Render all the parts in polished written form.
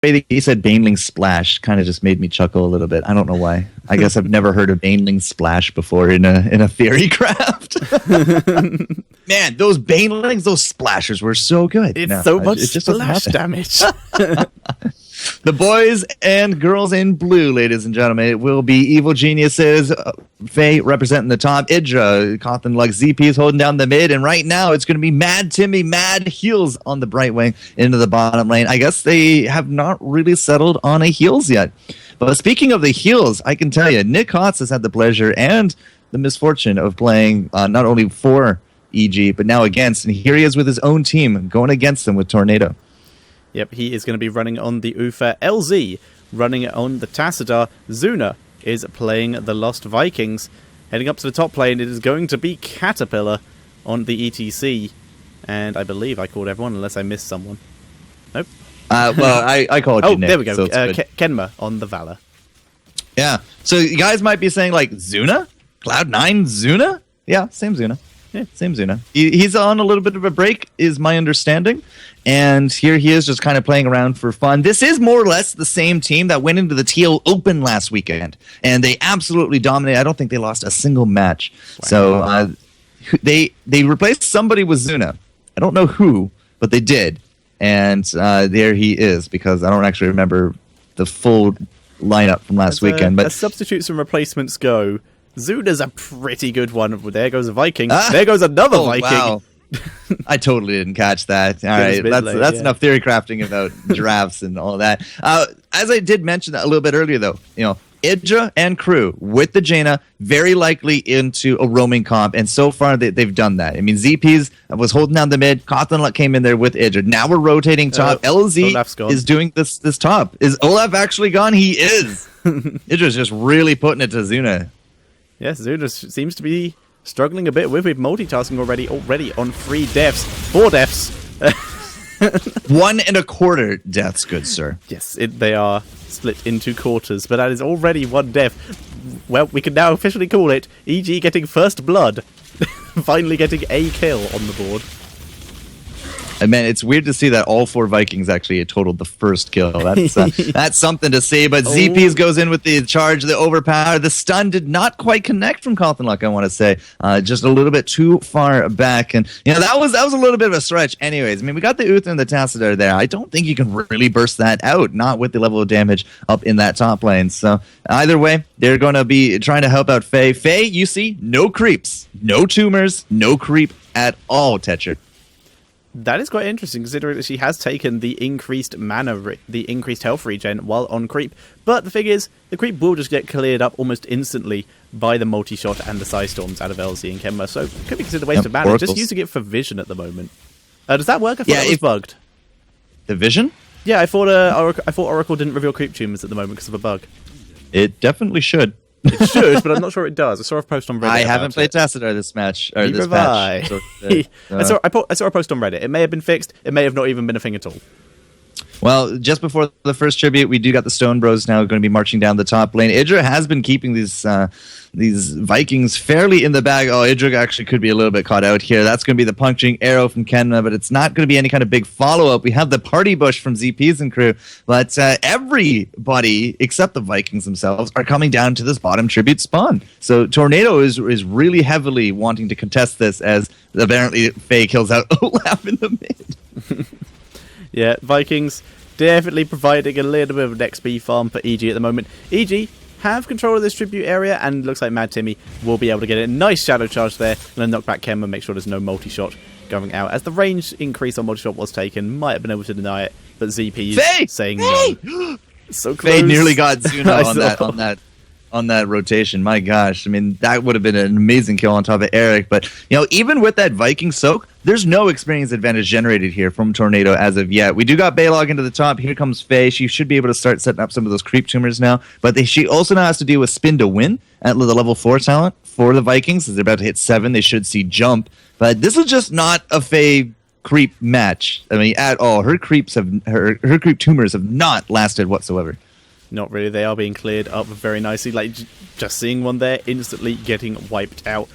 way that he said Baneling Splash kind of just made me chuckle a little bit. I don't know why. I guess I've never heard of Baneling Splash before in a theory craft. Man, those Banelings, those splashers were so good. It's so much splash damage. The boys and girls in blue, ladies and gentlemen, it will be Evil Geniuses, Faye representing the top, Idra, Cawthon Lux, ZP is holding down the mid, and right now it's going to be Mad Timmy, Mad Heels on the bright wing into the bottom lane. I guess they have not really settled on a heels yet. But speaking of the heels, I can tell you, Nick Hotz has had the pleasure and the misfortune of playing not only for EG, but now against, and here he is with his own team going against them with Tornado. Yep, he is going to be running on the Ufa. LZ running on the Tassadar. Zuna is playing the Lost Vikings. Heading up to the top lane, it is going to be Caterpillar on the ETC. And I believe I called everyone, unless I missed someone. Nope. Well, I called you Nick. There we go. So Kenma on the Valor. Yeah. So you guys might be saying, like, Zuna? Cloud9 Zuna? Yeah, same Zuna. Yeah, same Zuna. He's on a little bit of a break, is my understanding. And here he is just kind of playing around for fun. This is more or less the same team that went into the TL Open last weekend. And they absolutely dominated. I don't think they lost a single match. Wow. So they replaced somebody with Zuna. I don't know who, but they did. And there he is, because I don't actually remember the full lineup from last weekend. But as substitutes and replacements go, Zuna's a pretty good one. There goes a Viking. There goes another Viking. Wow. I totally didn't catch that. All right, that's enough theory crafting about giraffes and all that. As I did mention a little bit earlier, though, Idra and crew with the Jaina very likely into a roaming comp, and so far they've done that. I mean, ZP's was holding down the mid. Cawthon came in there with Idra. Now we're rotating top. LZ is doing this top. Is Olaf actually gone? He is. Idra's just really putting it to Zuna. Yes, Zuna seems to be struggling a bit with multitasking already on 3 deaths. 4 deaths. 1.25 deaths, good sir. Yes, they are split into quarters, but that is already 1 death. Well, we can now officially call it EG getting first blood. Finally getting a kill on the board. And man, it's weird to see that all 4 Vikings actually totaled the first kill. That's something to see. But ZP's goes in with the charge, the overpower. The stun did not quite connect from Cawthon, I want to say. Just a little bit too far back. And that was a little bit of a stretch anyways. I mean, we got the Uther and the Tassadar there. I don't think you can really burst that out, not with the level of damage up in that top lane. So either way, they're going to be trying to help out Faye. Faye, you see, no creeps, no tumors, no creep at all, Tetcher. That is quite interesting, considering that she has taken the increased the increased health regen while on creep. But the thing is, the creep will just get cleared up almost instantly by the multi-shot and the Psy Storms out of LZ and Kenma, so could be considered a waste of mana. Just using it for vision at the moment. Does that work? I thought it was bugged. The vision? Yeah, I thought Oracle didn't reveal creep tumors at the moment because of a bug. It definitely should. It should, but I'm not sure it does. I saw a post on Reddit. I haven't played Tassadar this match. Or this patch. So, I saw a post on Reddit. It may have been fixed. It may have not even been a thing at all. Well, just before the first tribute, we do got the Stone Bros now going to be marching down the top lane. Idra has been keeping these Vikings fairly in the bag. Oh, Idra actually could be a little bit caught out here. That's going to be the puncturing arrow from Kenma, but it's not going to be any kind of big follow-up. We have the party bush from ZPs and crew, but everybody except the Vikings themselves are coming down to this bottom tribute spawn. So Tornado is really heavily wanting to contest this, as apparently Faye kills out Olaf in the mid. Yeah, Vikings definitely providing a little bit of an XP farm for EG at the moment. EG have control of this tribute area, and looks like Mad Timmy will be able to get a nice shadow charge there, and then knock back Kenma, make sure there's no multi-shot going out. As the range increase on multi-shot was taken, might have been able to deny it, but ZP is saying no. So close. Faye nearly got Zuna on that rotation. My gosh, I mean, that would have been an amazing kill on top of Eric. But even with that Viking soak, there's no experience advantage generated here from Tornado as of yet. We do got Baylog into the top. Here comes Faye. She should be able to start setting up some of those creep tumors now. But she also now has to deal with Spin to Win at the level 4 talent for the Vikings. As they're about to hit 7, they should see Jump. But this is just not a Faye creep match. I mean, at all. Her creep tumors have not lasted whatsoever. Not really. They are being cleared up very nicely. Like, just seeing one there, instantly getting wiped out.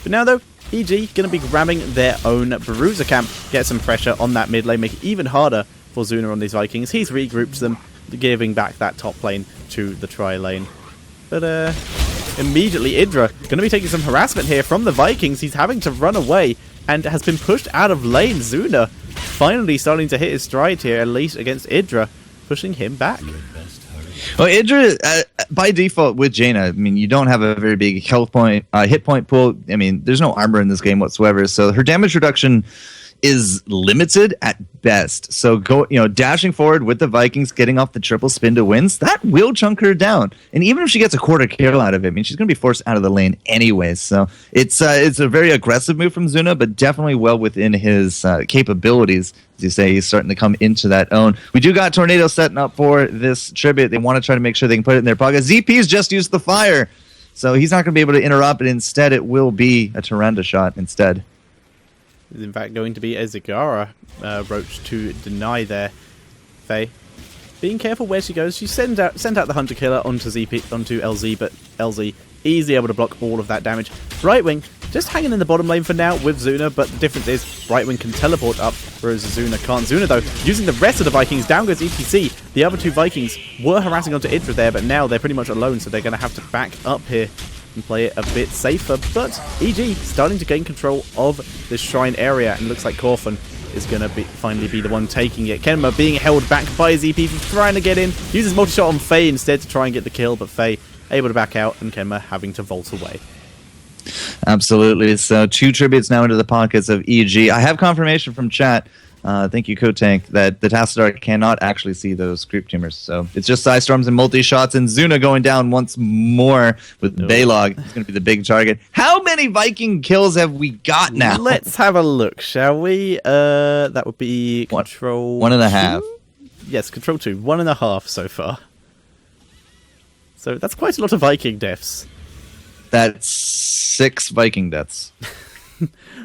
But now, though, EG going to be grabbing their own Bruiser camp. Get some pressure on that mid lane, make it even harder for Zuna on these Vikings. He's regrouped them, giving back that top lane to the tri lane. But immediately Idra going to be taking some harassment here from the Vikings. He's having to run away and has been pushed out of lane. Zuna finally starting to hit his stride here, at least against Idra, pushing him back. Well, Idra, by default with Jaina, I mean, you don't have a very big hit point pool. I mean, there's no armor in this game whatsoever, so her damage reduction is limited at best. So dashing forward with the Vikings, getting off the triple spin to wins, that will chunk her down. And even if she gets a quarter kill out of it, I mean, she's going to be forced out of the lane anyways. So it's a very aggressive move from Zuna, but definitely well within his capabilities. As you say, he's starting to come into that own. We do got Tornado setting up for this tribute. They want to try to make sure they can put it in their pocket. ZP's just used the fire, so he's not going to be able to interrupt, and instead it will be a Tyrande shot instead. Is in fact going to be a Zagara roach to deny there. Faye being careful where she goes. She sent out the Hunter Killer onto LZ, but LZ easily able to block all of that damage. Brightwing just hanging in the bottom lane for now with Zuna, but the difference is Brightwing can teleport up, whereas Zuna can't. Zuna, though, using the rest of the Vikings. Down goes ETC. The other two Vikings were harassing onto Idra there, but now they're pretty much alone, so they're going to have to back up here and play it a bit safer. But EG starting to gain control of this shrine area, and looks like Corfin is going to finally be the one taking it. Kenma being held back by ZP for trying to get in. Uses multi-shot on Faye instead to try and get the kill, but Faye able to back out, and Kenma having to vault away. Absolutely. So 2 tributes now into the pockets of EG. I have confirmation from chat, thank you, Kotank, that the Tassadar cannot actually see those creep tumors. So it's just Psystorms and multi-shots, and Zuna going down once more with Baylog. It's going to be the big target. How many Viking kills have we got now? Let's have a look, shall we? That would be Control 1.5. Yes, Control 2. 1.5 so far. So that's quite a lot of Viking deaths. That's 6 Viking deaths.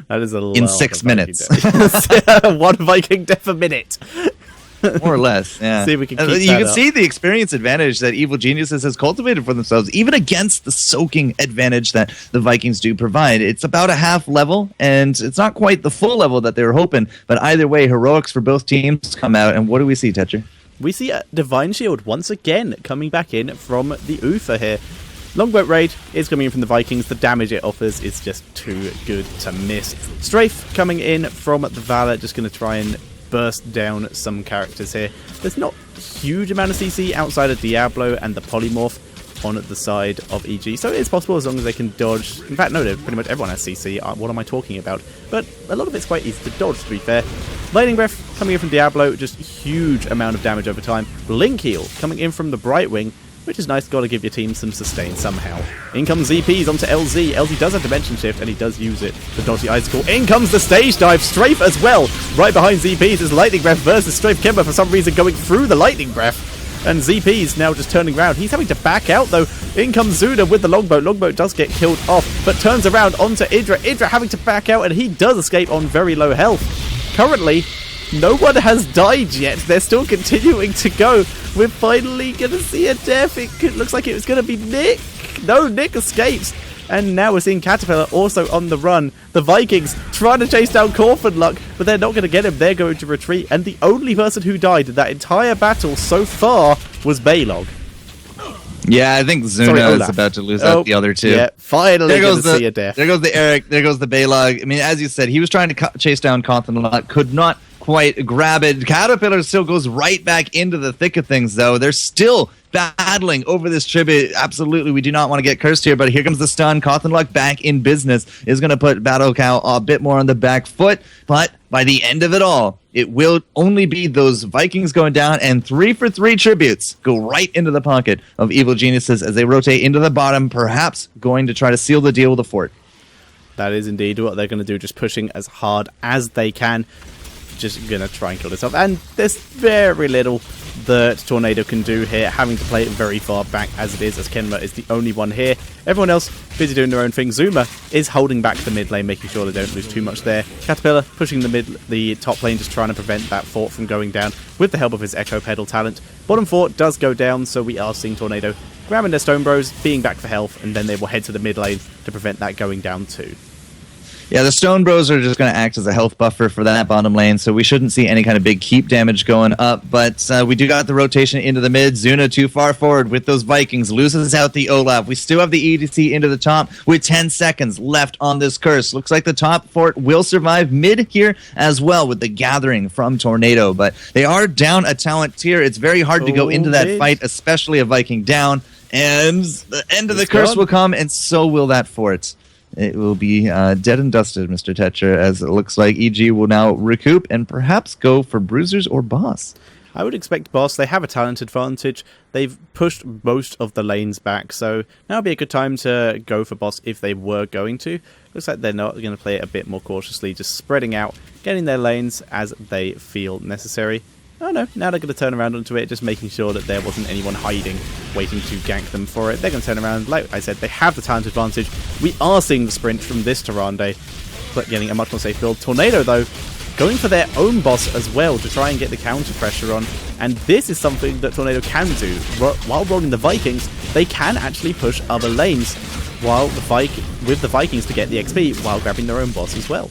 That is a lot. In 6 minutes. 1 Viking death a minute. More or less, yeah. See if we can keep you that can up. see the experience advantage that Evil Geniuses has cultivated for themselves, even against the soaking advantage that the Vikings do provide. It's about a half level, and it's not quite the full level that they were hoping, but either way, heroics for both teams come out, and what do we see, Tetcher? We see a Divine Shield once again coming back in from the Uther here. Longboat Raid is coming in from the Vikings. The damage it offers is just too good to miss. Strafe coming in from the Valor, just going to try and burst down some characters here. There's not a huge amount of CC outside of Diablo and the Polymorph on the side of EG, so it's possible as long as they can dodge. In fact, no, pretty much everyone has CC. What am I talking about? But a lot of it's quite easy to dodge, to be fair. Lightning Breath coming in from Diablo, just huge amount of damage over time. Blink Heal coming in from the Brightwing, which is nice. Got to give your team some sustain somehow. In comes ZPs onto LZ. LZ does have Dimension Shift, and he does use it to dodge the Icicle. In comes the Stage Dive. Strafe as well. Right behind ZPs is Lightning Breath versus Strafe. Kemba for some reason going through the Lightning Breath. And ZP's now just turning around. He's having to back out, though. In comes Zuna with the Longboat. Longboat does get killed off, but turns around onto Idra. Idra having to back out, and he does escape on very low health. Currently, no one has died yet. They're still continuing to go. We're finally going to see a death. It looks like it was going to be Nick. No, Nick escapes. And now we're seeing Caterpillar also on the run. The Vikings trying to chase down Corfin Luck, but they're not going to get him. They're going to retreat. And the only person who died in that entire battle so far was Baylog. Yeah, I think Zuna is about to lose out the other two. Yeah, finally going to see a death. There goes the Eric. There goes the Baylog. I mean, as you said, he was trying to chase down Corfin Luck. Could not quite grab it. Caterpillar still goes right back into the thick of things, though. They're still battling over this tribute. Absolutely, we do not want to get cursed here, but here comes the stun. Cottonluck back in business is going to put Battle Cow a bit more on the back foot, but by the end of it all, it will only be those Vikings going down, and 3 for 3 tributes go right into the pocket of Evil Geniuses as they rotate into the bottom, perhaps going to try to seal the deal with the fort. That is indeed what they're going to do, just pushing as hard as they can. Just going to try and kill this off. And there's very little that Tornado can do here, having to play it very far back as it is, as Kenma is the only one here. Everyone else busy doing their own thing. Zuma is holding back the mid lane, making sure they don't lose too much there. Caterpillar pushing the top lane, just trying to prevent that fort from going down with the help of his Echo Pedal talent. Bottom fort does go down, so we are seeing Tornado grabbing their Stone Bros, being back for health, and then they will head to the mid lane to prevent that going down too. Yeah, the Stone Bros are just going to act as a health buffer for that bottom lane, so we shouldn't see any kind of big keep damage going up. But we do got the rotation into the mid. Zuna too far forward with those Vikings. Loses out the Olaf. We still have the EDC into the top with 10 seconds left on this curse. Looks like the top fort will survive mid here as well with the gathering from Tornado. But they are down a talent tier. It's very hard to go into that fight, especially a Viking down. And the end of the curse will come, and so will that fort. It will be dead and dusted, Mr. Tetcher, as it looks like EG will now recoup and perhaps go for Bruisers or Boss. I would expect Boss. They have a talent advantage. They've pushed most of the lanes back, so now would be a good time to go for Boss if they were going to. Looks like they're not going to play it a bit more cautiously, just spreading out, getting their lanes as they feel necessary. Oh no, now they're going to turn around onto it, just making sure that there wasn't anyone hiding, waiting to gank them for it. They're going to turn around. Like I said, they have the talent advantage. We are seeing the sprint from this Tyrande, but getting a much more safe build. Tornado, though, going for their own boss as well to try and get the counter pressure on. And this is something that Tornado can do. While rolling the Vikings, they can actually push other lanes while with the Vikings to get the XP while grabbing their own boss as well.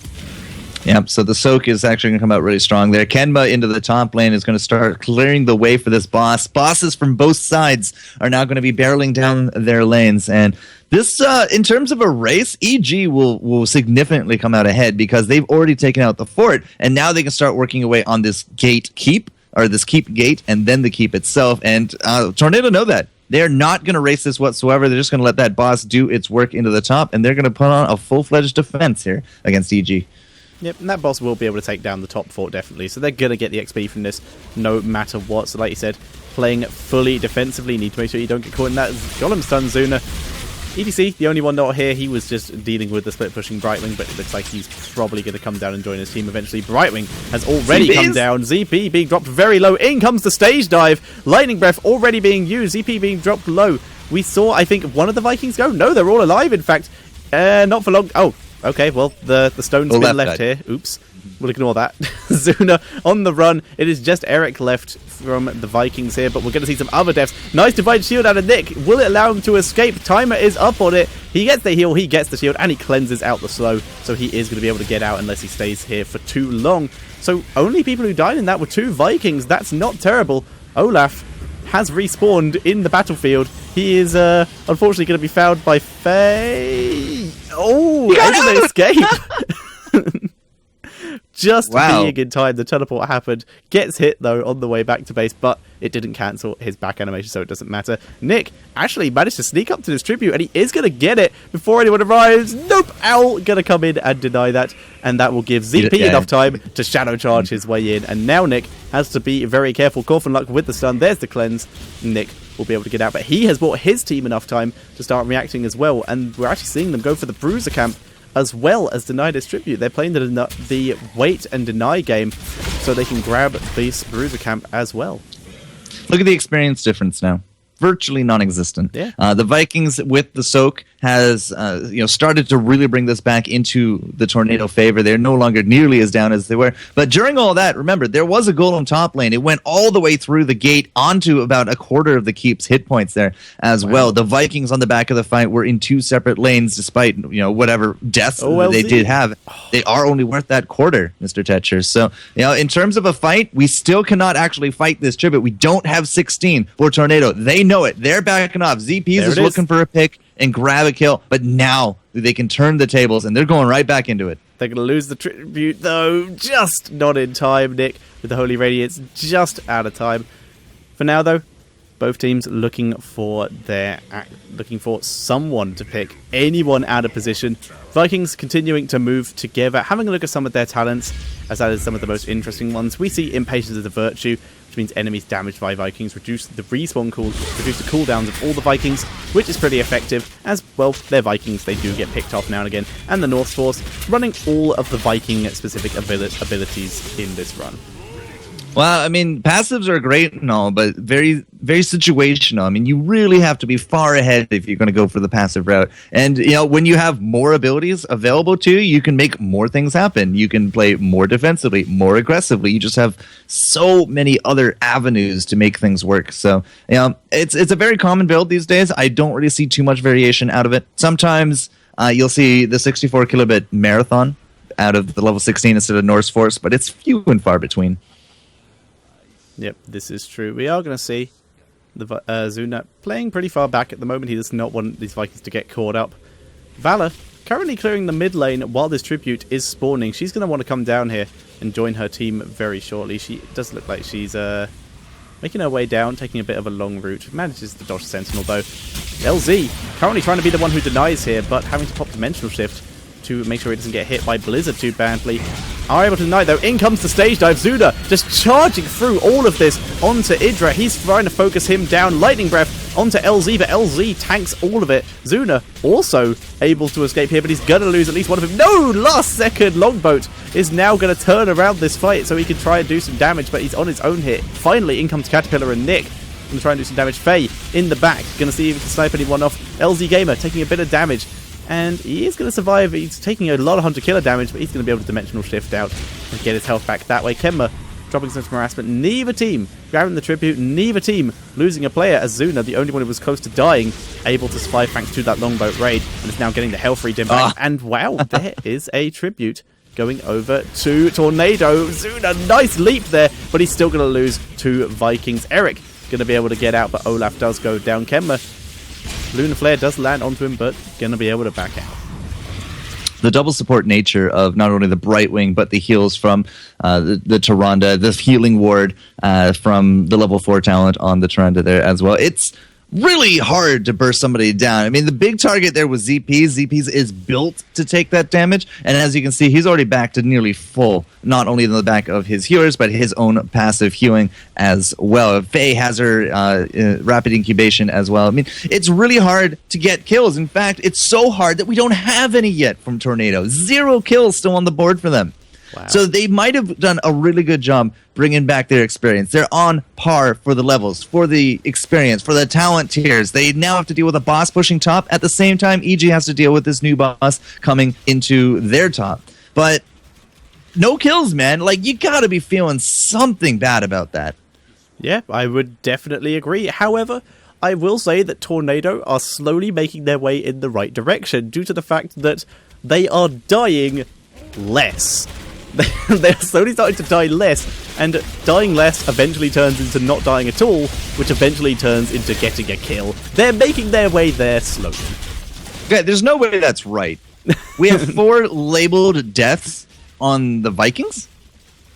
Yep, so the soak is actually going to come out really strong there. Kenma into the top lane is going to start clearing the way for this boss. Bosses from both sides are now going to be barreling down their lanes. And this, in terms of a race, EG will significantly come out ahead because they've already taken out the fort, and now they can start working away on this gate keep, or this keep gate, and then the keep itself. And Tornado know that. They're not going to race this whatsoever. They're just going to let that boss do its work into the top, and they're going to put on a full-fledged defense here against EG. Yep, and that boss will be able to take down the top fort, definitely. So they're going to get the XP from this no matter what. So like you said, playing fully defensively, need to make sure you don't get caught in that. Golem stun Zuna. EDC, the only one not here, he was just dealing with the split pushing Brightwing, but it looks like he's probably going to come down and join his team eventually. Brightwing has already come down. ZP being dropped very low. In comes the stage dive. Lightning Breath already being used. ZP being dropped low. We saw, I think, one of the Vikings go. No, they're all alive, in fact. Not for long. Oh, okay, well, the stone's been left here. Oops. We'll ignore that. Zuna on the run. It is just Eric left from the Vikings here, but we're going to see some other deaths. Nice divide shield out of Nick. Will it allow him to escape? Timer is up on it. He gets the heal, he gets the shield, and he cleanses out the slow, so he is going to be able to get out unless he stays here for too long. So only people who died in that were 2 Vikings. That's not terrible. Olaf has respawned in the battlefield. He is unfortunately going to be found by Faye. Oh, able to escape. Just being in time, the teleport happened. Gets hit, though, on the way back to base, but it didn't cancel his back animation, so it doesn't matter. Nick actually managed to sneak up to this tribute, and he is going to get it before anyone arrives. Nope! Owl going to come in and deny that, and that will give ZP enough time to shadow charge his way in. And now Nick has to be very careful. Cough and luck with the stun. There's the cleanse. Nick will be able to get out, but he has bought his team enough time to start reacting as well, and we're actually seeing them go for the Bruiser camp as well as deny this tribute. They're playing the wait and deny game so they can grab this Bruiser camp as well. Look at the experience difference now. Virtually non-existent. Yeah. The Vikings with the soak has started to really bring this back into the Tornado favor. They're no longer nearly as down as they were. But during all that, remember, there was a golem top lane. It went all the way through the gate onto about a quarter of the keep's hit points there as well. The Vikings on the back of the fight were in 2 separate lanes despite whatever deaths they did have. They are only worth that quarter, Mr. Tetcher. So in terms of a fight, we still cannot actually fight this tribute. We don't have 16 for Tornado. They know it. They're backing off. ZP's is looking for a pick and grab a kill, but now they can turn the tables, and they're going right back into it. They're going to lose the tribute, though. Just not in time, Nick, with the Holy Radiance. Just out of time. For now, though, both teams looking for someone to pick. Anyone out of position. Vikings continuing to move together, having a look at some of their talents, as that is some of the most interesting ones. We see Impatience as a virtue, which means enemies damaged by Vikings reduce the respawn reduce the cooldowns of all the Vikings, which is pretty effective, as well, they're Vikings, they do get picked off now and again, and the North Force running all of the Viking-specific abilities in this run. Well, I mean, passives are great and all, but very, very situational. I mean, you really have to be far ahead if you're going to go for the passive route. And, when you have more abilities available to you, you can make more things happen. You can play more defensively, more aggressively. You just have so many other avenues to make things work. So, it's a very common build these days. I don't really see too much variation out of it. Sometimes you'll see the 64 kilobit marathon out of the level 16 instead of Norse Force, but it's few and far between. Yep, this is true. We are going to see the Zuna playing pretty far back at the moment. He does not want these Vikings to get caught up. Valor currently clearing the mid lane while this tribute is spawning. She's going to want to come down here and join her team very shortly. She does look like she's making her way down, taking a bit of a long route. Manages to dodge Sentinel though. LZ currently trying to be the one who denies here, but having to pop Dimensional Shift to make sure he doesn't get hit by Blizzard too badly. Are able to deny though. In comes the stage dive. Zuna just charging through all of this onto Idra. He's trying to focus him down. Lightning Breath onto LZ, but LZ tanks all of it. Zuna also able to escape here, but he's going to lose at least one of him. No! Last second Longboat is now going to turn around this fight so he can try and do some damage, but he's on his own here. Finally, in comes Caterpillar and Nick. Going to try and do some damage. Faye in the back. Going to see if he can snipe anyone off. LZ Gamer taking a bit of damage. And he is going to survive. He's taking a lot of 100 killer damage, but he's going to be able to Dimensional Shift out and get his health back that way. Kemba dropping some harassment. Neither team grabbing the tribute. Neither team losing a player, as Zuna, the only one who was close to dying, able to survive thanks to that longboat raid, and is now getting the health regen back. And wow, there is a tribute going over to Tornado. Zuna, nice leap there, but he's still going to lose to Vikings. Eric going to be able to get out, but Olaf does go down. Kemba, Lunar Flare does land onto him, but going to be able to back out. The double support nature of not only the Brightwing, but the heals from the Tyrande, the healing ward from the level 4 talent on the Tyrande there as well. It's really hard to burst somebody down. I mean, the big target there was ZP. ZP's is built to take that damage, and as you can see, he's already back to nearly full, not only in the back of his healers, but his own passive healing as well. Faye has her rapid incubation as well. I mean, it's really hard to get kills. In fact, it's so hard that we don't have any yet from Tornado. 0 kills still on the board for them. Wow. So they might have done a really good job bringing back their experience. They're on par for the levels, for the experience, for the talent tiers. They now have to deal with a boss pushing top. At the same time, EG has to deal with this new boss coming into their top. But no kills, man. Like, you got to be feeling something bad about that. Yeah, I would definitely agree. However, I will say that Tornado are slowly making their way in the right direction due to the fact that they are dying less. They're slowly starting to die less, and dying less eventually turns into not dying at all, which eventually turns into getting a kill. They're making their way there slowly. Okay, there's no way that's right. We have 4 labeled deaths on the Vikings?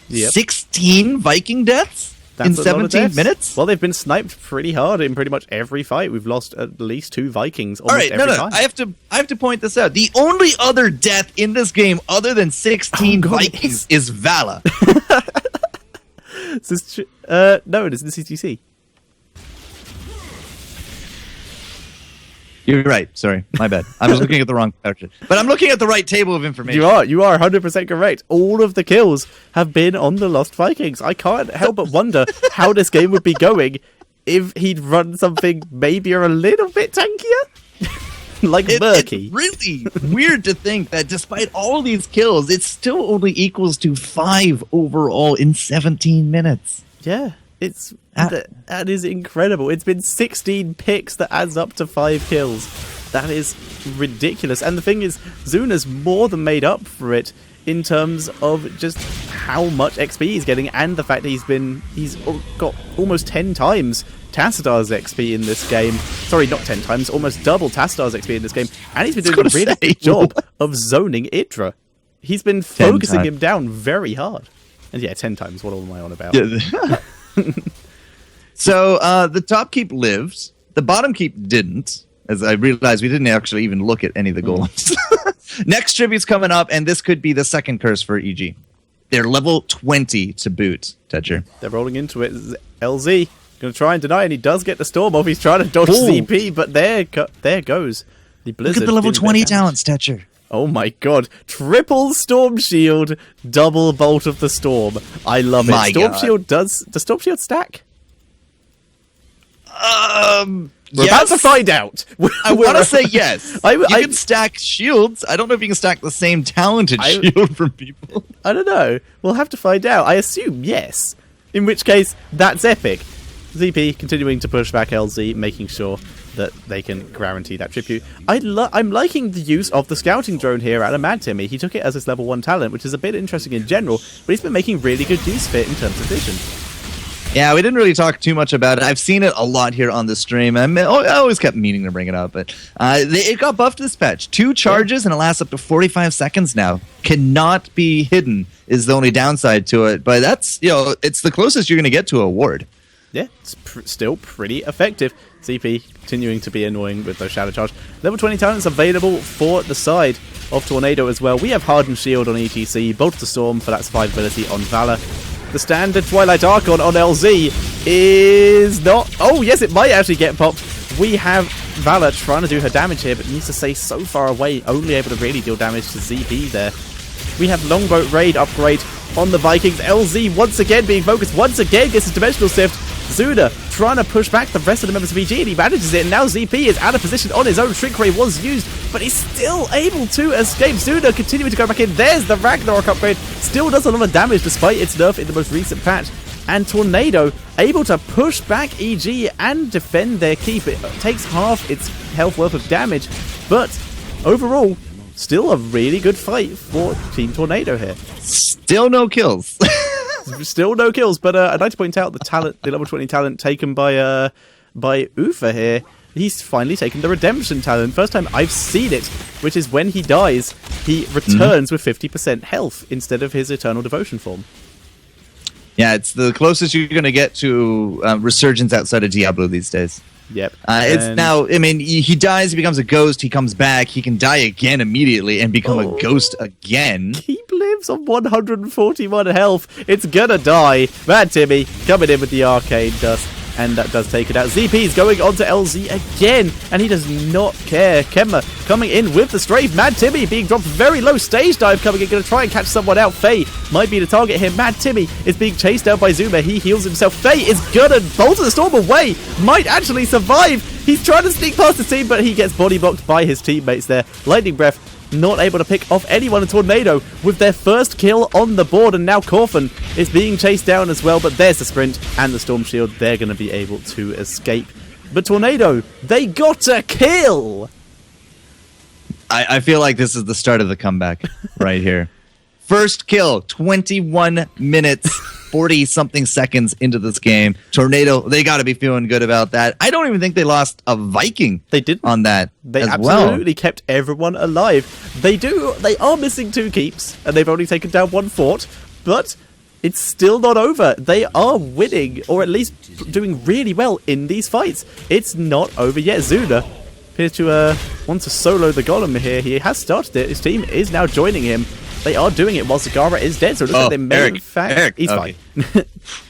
Yep. 16 Viking deaths? In 17 minutes? Well, they've been sniped pretty hard in pretty much every fight. We've lost at least 2 Vikings almost every time. I have to point this out. The only other death in this game other than 16 Vikings is Vala. No, it is the CTC. You're right. Sorry. My bad. I was looking at the wrong character. But I'm looking at the right table of information. You are 100% correct. All of the kills have been on the Lost Vikings. I can't help but wonder how this game would be going if he'd run something maybe a little bit tankier. Like Murky. It's really weird to think that despite all these kills, it still only equals to 5 overall in 17 minutes. Yeah. That is incredible. It's been 16 picks that adds up to 5 kills. That is ridiculous. And the thing is, Zuna's more than made up for it in terms of just how much XP he's getting, and the fact that he's got almost 10 times Tassadar's XP in this game. Sorry, not 10 times, almost double Tassadar's XP in this game. And he's been doing a really good job of zoning Idra. He's been focusing him down very hard. And yeah, 10 times. What am I on about? Yeah. So the top keep lives. The bottom keep didn't, as I realized we didn't actually even look at any of the golems. Next tribute's coming up, and this could be the second curse for EG. They're level 20 to boot, Tetcher. They're rolling into it. LZ going to try and deny, and he does get the storm off. He's trying to dodge CP, but there goes the Blizzard. Look at the level 20 talents, Tetcher. Oh my god. Triple Storm Shield, double Bolt of the Storm. I love it. Storm Shield does Storm Shield stack? We're about to find out. I want to say yes. You can stack shields. I don't know if you can stack the same talented shield from people. I don't know. We'll have to find out. I assume yes. In which case, that's epic. ZP continuing to push back LZ, making sure that they can guarantee that tribute. I'm liking the use of the scouting drone here out of Mad Timmy. He took it as his level 1 talent, which is a bit interesting in general, but he's been making really good use of it in terms of vision. Yeah, we didn't really talk too much about it. I've seen it a lot here on the stream. I always kept meaning to bring it up, but it got buffed this patch. 2 charges, and it lasts up to 45 seconds now. Cannot be hidden is the only downside to it, but that's, it's the closest you're going to get to a ward. Yeah, it's still pretty effective. CP continuing to be annoying with those Shadow Charge. Level 20 talents available for the side of Tornado as well. We have Hardened Shield on ETC, Bolt of the Storm for that survivability on Valor. The standard Twilight Archon on LZ is not... Oh, yes, it might actually get popped. We have Valor trying to do her damage here, but needs to stay so far away, only able to really deal damage to ZP there. We have Longboat Raid upgrade on the Vikings. LZ once again being focused, once again gets his Dimensional Sift. Zuna trying to push back the rest of the members of EG, and he manages it, and now ZP is out of position on his own. Shrink Ray was used, but he's still able to escape. Zuna continuing to go back in. There's the Ragnarok upgrade. Still does a lot of damage despite its nerf in the most recent patch. And Tornado able to push back EG and defend their keep. It takes half its health worth of damage, but overall, still a really good fight for Team Tornado here. Still no kills. Still no kills, but I'd like to point out the level 20 talent taken by Ufa here. He's finally taken the Redemption talent. First time I've seen it, which is when he dies, he returns with 50% health instead of his Eternal Devotion form. Yeah, it's the closest you're going to get to Resurgence outside of Diablo these days. Yep. It's now, I mean, he dies, he becomes a ghost, he comes back, he can die again immediately and become a ghost again. Keep lives on 141 health. It's gonna die. Mad Timmy coming in with the Arcane Dust, and that does take it out. ZP's going on to LZ again, and he does not care. Kemba coming in with the strafe. Mad Timmy being dropped very low. Stage dive coming in, going to try and catch someone out. Faye might be the target here. Mad Timmy is being chased down by Zuma. He heals himself. Faye is gonna bolt the storm away. Might actually survive. He's trying to sneak past the team, but he gets body blocked by his teammates there. Lightning Breath not able to pick off anyone. A Tornado with their first kill on the board, and now Corfin is being chased down as well, but there's the sprint and the Storm Shield. They're going to be able to escape. But Tornado, they got a kill! I feel like this is the start of the comeback right here. First kill, 21 minutes, 40-something seconds into this game. Tornado, they got to be feeling good about that. I don't even think they lost a Viking. They didn't. On that They as absolutely kept everyone alive. They are missing 2 keeps, and they've only taken down 1 fort, but it's still not over. They are winning, or at least doing really well in these fights. It's not over yet. Zuna appears to want to solo the Golem here. He has started it. His team is now joining him. They are doing it while Zagara is dead, so it looks like they may in fact... Eric. He's Okay. fine.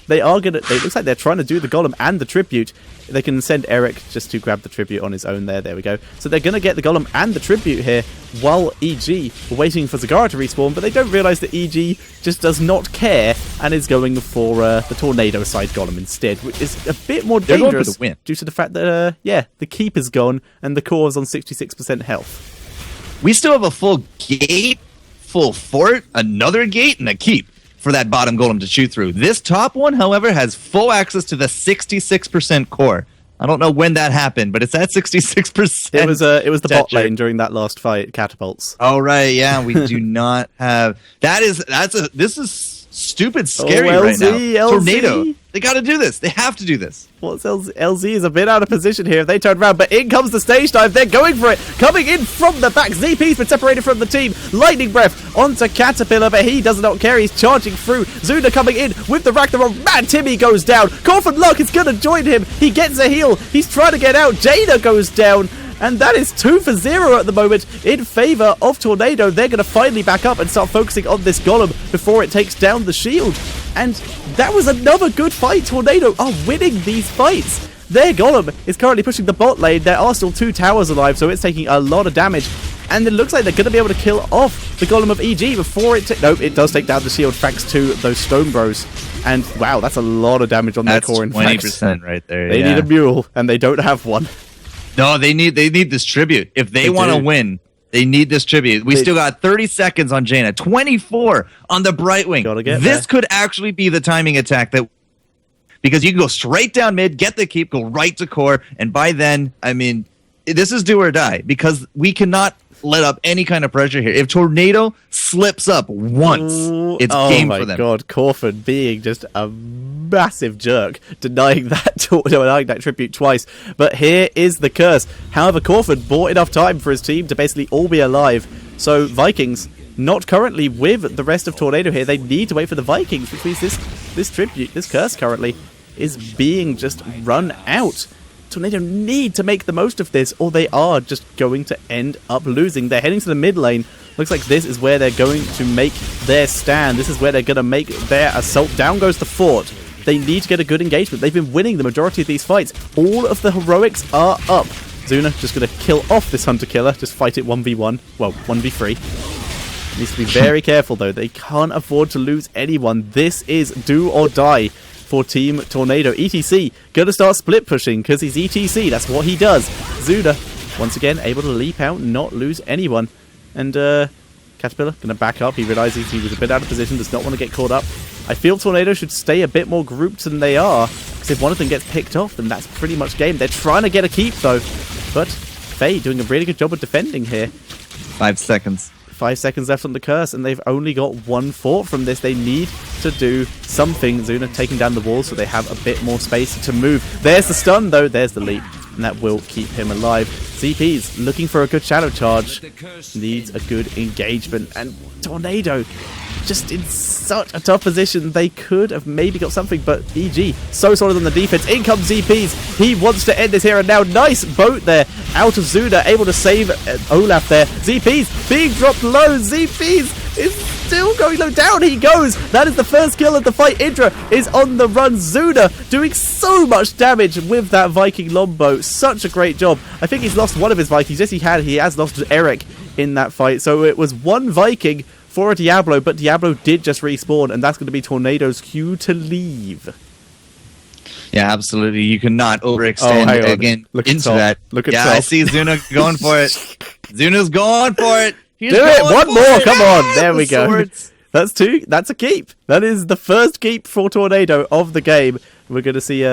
It looks like they're trying to do the Golem and the Tribute. They can send Eric just to grab the Tribute on his own there. There we go. So they're going to get the Golem and the Tribute here while EG are waiting for Zagara to respawn, but they don't realise that EG just does not care and is going for the Tornado side Golem instead, which is a bit more dangerous due to the fact that, the keep is gone and the core is on 66% health. We still have a full gate, full fort, another gate, and a keep for that bottom golem to shoot through. This top one, however, has full access to the 66% core. I don't know when that happened, but it's at 66%. It was the bot lane during that last fight, Catapults. Oh right, yeah, we do not have this is stupid scary right now. LZ. Tornado. They got to do this. They have to do this. What's LZ is a bit out of position here. If they turn around, but in comes the stage dive. They're going for it. Coming in from the back. ZP's been separated from the team. Lightning Breath onto Caterpillar, but he does not care. He's charging through. Zuna coming in with the Ragnarok. Mad Timmy goes down. Corfin Luck is going to join him. He gets a heal. He's trying to get out. Jada goes down. And that is 2 for 0 at the moment in favour of Tornado. They're going to finally back up and start focusing on this Golem before it takes down the shield. And that was another good fight. Tornado are winning these fights. Their Golem is currently pushing the bot lane. There are still 2 towers alive, so it's taking a lot of damage. And it looks like they're going to be able to kill off the Golem of EG before it... Nope, it does take down the shield thanks to those Stone Bros. And wow, that's a lot of damage on their core. In fact, 20% right there. They need a mule, and they don't have one. No, they need this tribute. If they want to win, they need this tribute. We still got 30 seconds on Jaina, 24 on the Brightwing. Gotta get this could actually be the timing attack that because you can go straight down mid, get the keep, go right to core, and by then, I mean, this is do or die because we cannot let up any kind of pressure here. If Tornado slips up once, it's game for them. Oh my god, Corford being just a massive jerk, denying that tribute twice. But here is the curse. However, Corford bought enough time for his team to basically all be alive. So Vikings not currently with the rest of Tornado here. They need to wait for the Vikings, which means this tribute, this curse currently is being just run out. Tornado need to make the most of this, or they are just going to end up losing. They're heading to the mid lane. Looks like this is where they're going to make their stand. This is where they're going to make their assault. Down goes the fort. They need to get a good engagement. They've been winning the majority of these fights. All of the heroics are up. Zuna just going to kill off this Hunter Killer. Just fight it 1v1. Well, 1v3. Needs to be very careful, though. They can't afford to lose anyone. This is do or die for Team Tornado. ETC gonna start split pushing because he's ETC. That's what he does. Zuda once again able to leap out, not lose anyone. And Caterpillar gonna back up. He realizes he was a bit out of position, does not want to get caught up. I feel Tornado should stay a bit more grouped than they are, because if one of them gets picked off, then that's pretty much game. They're trying to get a keep though, but Faye doing a really good job of defending here. 5 seconds. 5 seconds left on the curse, and they've only got one fort from this. They need to do something. Zuna taking down the wall so they have a bit more space to move. There's the stun, though. There's the leap, and that will keep him alive. ZP's looking for a good shadow charge. Needs a good engagement, and Tornado just in such a tough position. They could have maybe got something, but EG so solid on the defense. In comes ZP's. He wants to end this here and now. Nice boat there out of Zuna, able to save Olaf there. ZP's being dropped low. ZP's is still going low. Down he goes. That is the first kill of the fight. Indra is on the run. Zuna doing so much damage with that Viking longbow. Such a great job. I think he's lost one of his Vikings. Yes, he had. He has lost Eric in that fight. So it was one Viking for a Diablo, but Diablo did just respawn, and that's going to be Tornado's cue to leave. Yeah, absolutely. You cannot overextend again into that. Look at yeah, top. I see Zuna going for it. Zuna's going for it. He's Do it! One more! It. Come on! There we go. Swords. That's two. That's a keep. That is the first keep for Tornado of the game. We're going to see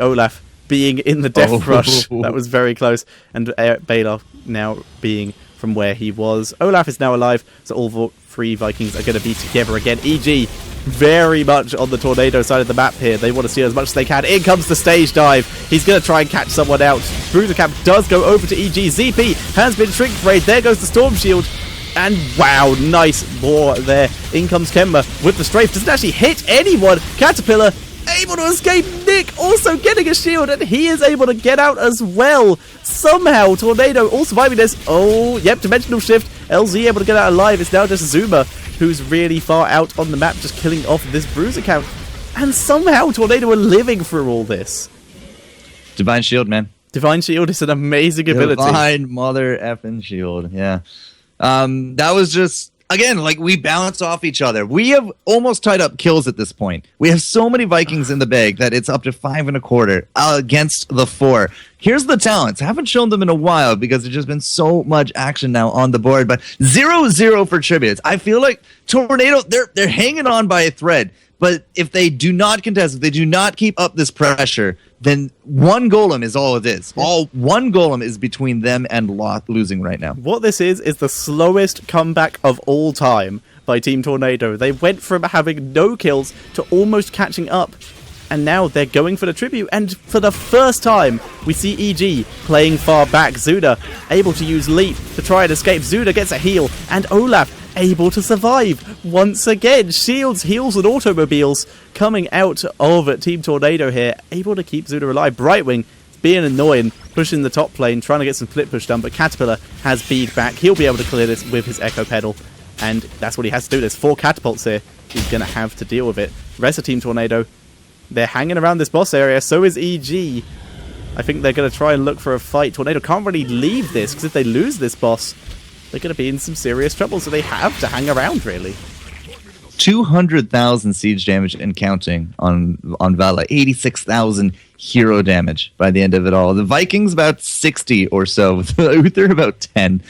Olaf being in the death rush. That was very close. And Baylor now being from where he was. Olaf is now alive, so all three Vikings are going to be together again. EG very much on the Tornado side of the map here. They want to steal as much as they can. In comes the stage dive. He's going to try and catch someone out. Bruiser Cap does go over to EG. ZP has been shrink frayed. There goes the Storm Shield. And wow, nice war there. In comes Kemba with the strafe. Doesn't actually hit anyone. Caterpillar able to escape. Nick also getting a shield, and he is able to get out as well. Somehow, Tornado all surviving this. Oh, yep, dimensional shift. LZ able to get out alive. It's now just Zuma, who's really far out on the map, just killing off this bruiser count. And somehow, Tornado are living through all this. Divine Shield, man. Divine Shield is an amazing ability. Divine mother effing shield, yeah. That was just... Again, like, we bounce off each other. We have almost tied up kills at this point. We have so many Vikings in the bag that it's up to 5.25 against the 4. Here's the talents. Haven't shown them in a while because there's just been so much action now on the board. But 0-0 for tributes. I feel like Tornado, they're hanging on by a thread. But if they do not contest, if they do not keep up this pressure, then one golem is all it is. One golem is between them and losing right now. What this is the slowest comeback of all time by Team Tornado. They went from having no kills to almost catching up. And now they're going for the tribute. And for the first time, we see EG playing far back. Zuda able to use Leap to try and escape. Zuda gets a heal. And Olaf able to survive once again. Shields, heals, and automobiles coming out of Team Tornado here. Able to keep Zuda alive. Brightwing being annoying, pushing the top lane, trying to get some split push done. But Caterpillar has bead back. He'll be able to clear this with his Echo Pedal. And that's what he has to do. There's 4 catapults here. He's going to have to deal with it. The rest of Team Tornado, they're hanging around this boss area. So is EG. I think they're going to try and look for a fight. Tornado can't really leave this, because if they lose this boss, they're going to be in some serious trouble. So they have to hang around, really. 200,000 siege damage and counting on Vala. 86,000 hero damage by the end of it all. The Vikings about 60 or so. Uther about 10.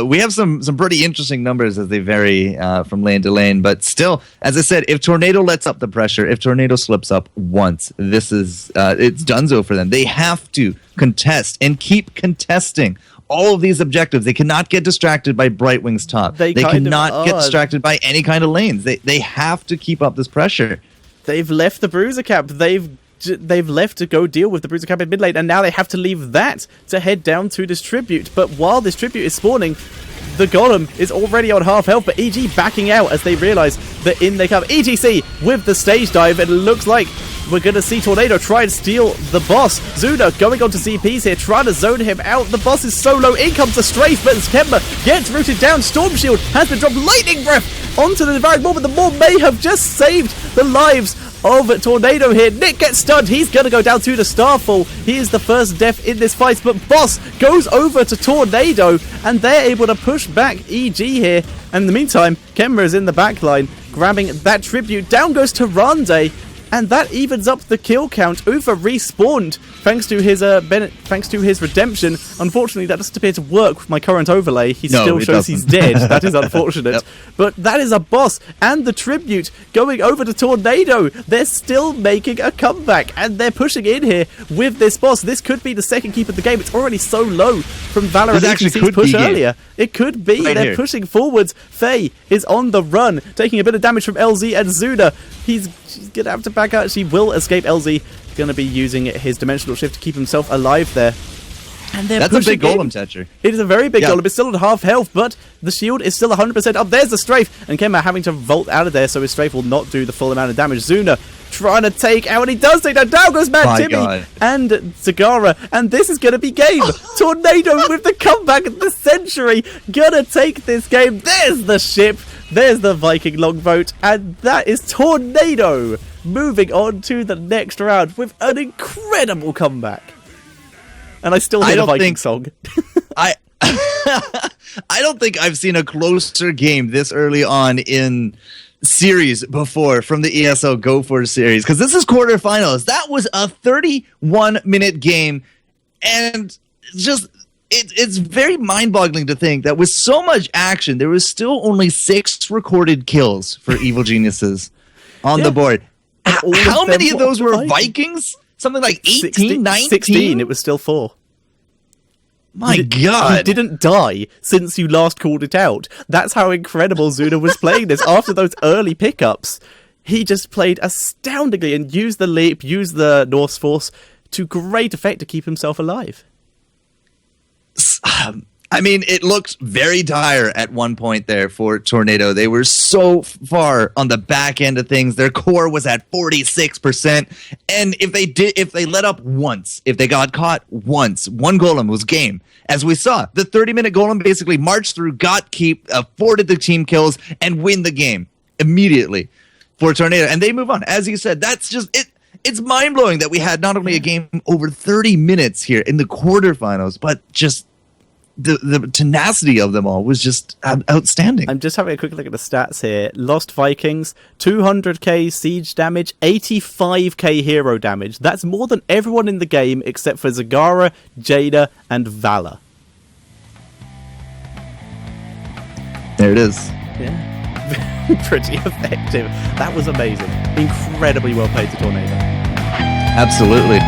We have some pretty interesting numbers as they vary from lane to lane. But still, as I said, if Tornado lets up the pressure, if Tornado slips up once, this is it's donezo for them. They have to contest and keep contesting all of these objectives. They cannot get distracted by Brightwing's top. They cannot get distracted by any kind of lanes. They have to keep up this pressure. They've left the Bruiser Cap. They've left to go deal with the Bruiser Cap in mid lane, and now they have to leave that to head down to this tribute. But while this tribute is spawning, the Golem is already on half health, but EG backing out as they realise that in they come. EGC with the stage dive, and it looks like we're going to see Tornado try and steal the boss. Zuna going on to CPs here, trying to zone him out. The boss is so low. In comes the strafe, but Kemba gets rooted down. Storm Shield has been dropped. Lightning Breath onto the Devouring Maw, but the Maw may have just saved the lives of Tornado here. Nick gets stunned. He's going to go down to the Starfall. He is the first death in this fight, but Boss goes over to Tornado, and they're able to push back EG here. And in the meantime, Kemba is in the backline, grabbing that tribute. Down goes Tyrande, and that evens up the kill count. Ufa respawned thanks to his redemption. Unfortunately, that doesn't appear to work with my current overlay. He still shows he's dead. That is unfortunate. Yep. But that is a boss, and the tribute going over to Tornado. They're still making a comeback, and they're pushing in here with this boss. This could be the second keep of the game. It's already so low from Valorant. Actually push earlier. It could be. Right, they're here. Pushing forwards. Faye is on the run, taking a bit of damage from LZ and Zuna. She's going to have to back out. She will escape. LZ going to be using his dimensional shift to keep himself alive there. And that's a big golem, Tetcher. It is a very big golem. It's still at half health, but the shield is still 100% up. There's the strafe, and Kemba having to vault out of there, so his strafe will not do the full amount of damage. Zuna trying to take out, and he does take that. Down goes Mad Timmy and Zagara, and this is going to be game. Tornado with the comeback of the century, gonna take this game. There's the ship, there's the Viking longboat, and that is Tornado moving on to the next round with an incredible comeback. And I still hear the Viking song. I don't think I've seen a closer game this early on in series before from the ESL Go4 series, because this is quarterfinals. That was a 31-minute game, and it's very mind-boggling to think that with so much action, there was still only 6 recorded kills for Evil Geniuses on the board. How many of those were Vikings? Something like 18, 19? 16, it was still 4. My God. He didn't die since you last called it out. That's how incredible Zuna was playing this. After those early pickups, he just played astoundingly and used the leap, used the Norse Force to great effect to keep himself alive. I mean, it looked very dire at one point there for Tornado. They were so far on the back end of things. Their core was at 46%. And if they let up once, if they got caught once, one golem was game. As we saw, the 30-minute golem basically marched through, got keep, afforded the team kills, and win the game immediately for Tornado. And they move on. As you said, that's just it. It's mind-blowing that we had not only a game over 30 minutes here in the quarterfinals, but just the tenacity of them all was just outstanding. I'm just having a quick look at the stats here. Lost Vikings, 200k siege damage, 85k hero damage. That's more than everyone in the game except for Zagara, Jada, and Vala. There it is. Yeah. Pretty effective. That was amazing. Incredibly well played to Tornado. Absolutely.